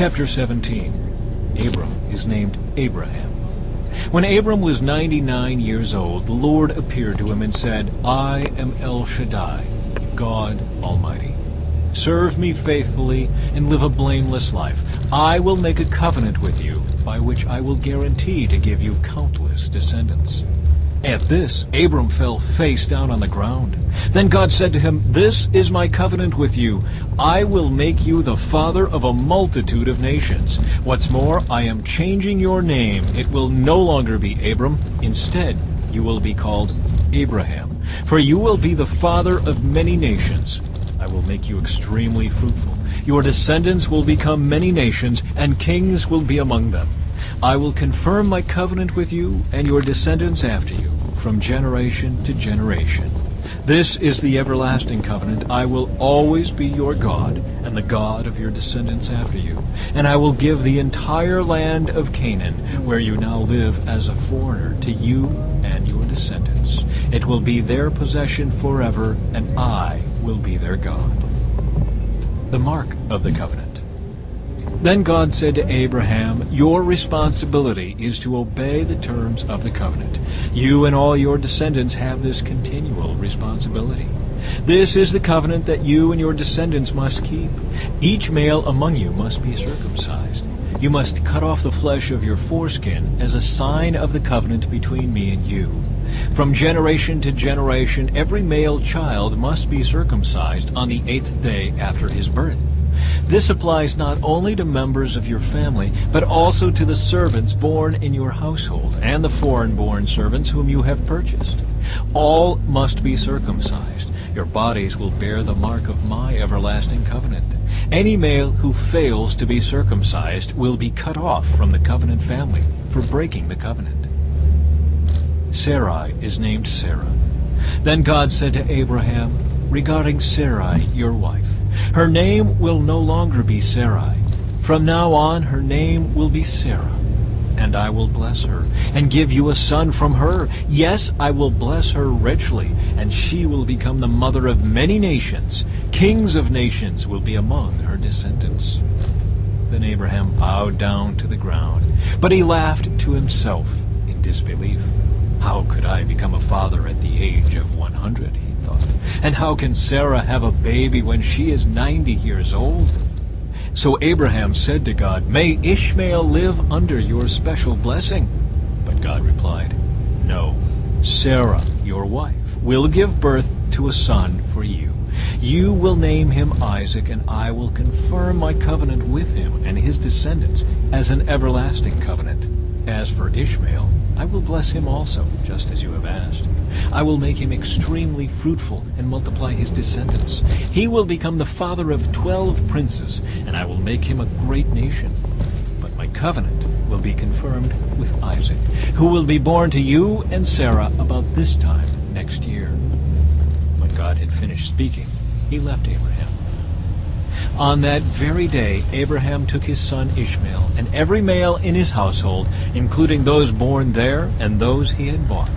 Chapter 17. Abram is named Abraham. When Abram was 99 years old, the Lord appeared to him and said, I am El Shaddai, God Almighty. Serve me faithfully and live a blameless life. I will make a covenant with you, by which I will guarantee to give you countless descendants. At this, Abram fell face down on the ground. Then God said to him, This is my covenant with you. I will make you the father of a multitude of nations. What's more, I am changing your name. It will no longer be Abram. Instead, you will be called Abraham, for you will be the father of many nations. I will make you extremely fruitful. Your descendants will become many nations, and kings will be among them. I will confirm my covenant with you and your descendants after you, from generation to generation. This is the everlasting covenant. I will always be your God, and the God of your descendants after you. And I will give the entire land of Canaan, where you now live as a foreigner, to you and your descendants. It will be their possession forever, and I will be their God. The mark of the covenant. Then God said to Abraham, Your responsibility is to obey the terms of the covenant. You and all your descendants have this continual responsibility. This is the covenant that you and your descendants must keep. Each male among you must be circumcised. You must cut off the flesh of your foreskin as a sign of the covenant between me and you. From generation to generation, every male child must be circumcised on the 8th day after his birth. This applies not only to members of your family, but also to the servants born in your household and the foreign-born servants whom you have purchased. All must be circumcised. Your bodies will bear the mark of my everlasting covenant. Any male who fails to be circumcised will be cut off from the covenant family for breaking the covenant. Sarai is named Sarah. Then God said to Abraham, regarding Sarai, your wife, her name will no longer be Sarai. From now on her name will be Sarah. And I will bless her, and give you a son from her. Yes, I will bless her richly, and she will become the mother of many nations. Kings of nations will be among her descendants. Then Abraham bowed down to the ground, but he laughed to himself in disbelief. How could I become a father at the age of 100, he thought. And how can Sarah have a baby when she is 90 years old? So Abraham said to God, May Ishmael live under your special blessing. But God replied, No, Sarah, your wife, will give birth to a son for you. You will name him Isaac, and I will confirm my covenant with him and his descendants as an everlasting covenant. As for Ishmael, I will bless him also, just as you have asked. I will make him extremely fruitful and multiply his descendants. He will become the father of 12 princes, and I will make him a great nation. But my covenant will be confirmed with Isaac, who will be born to you and Sarah about this time next year. When God had finished speaking, he left Abraham. On that very day, Abraham took his son Ishmael and every male in his household, including those born there and those he had bought.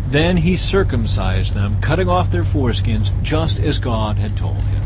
Then he circumcised them, cutting off their foreskins, just as God had told him.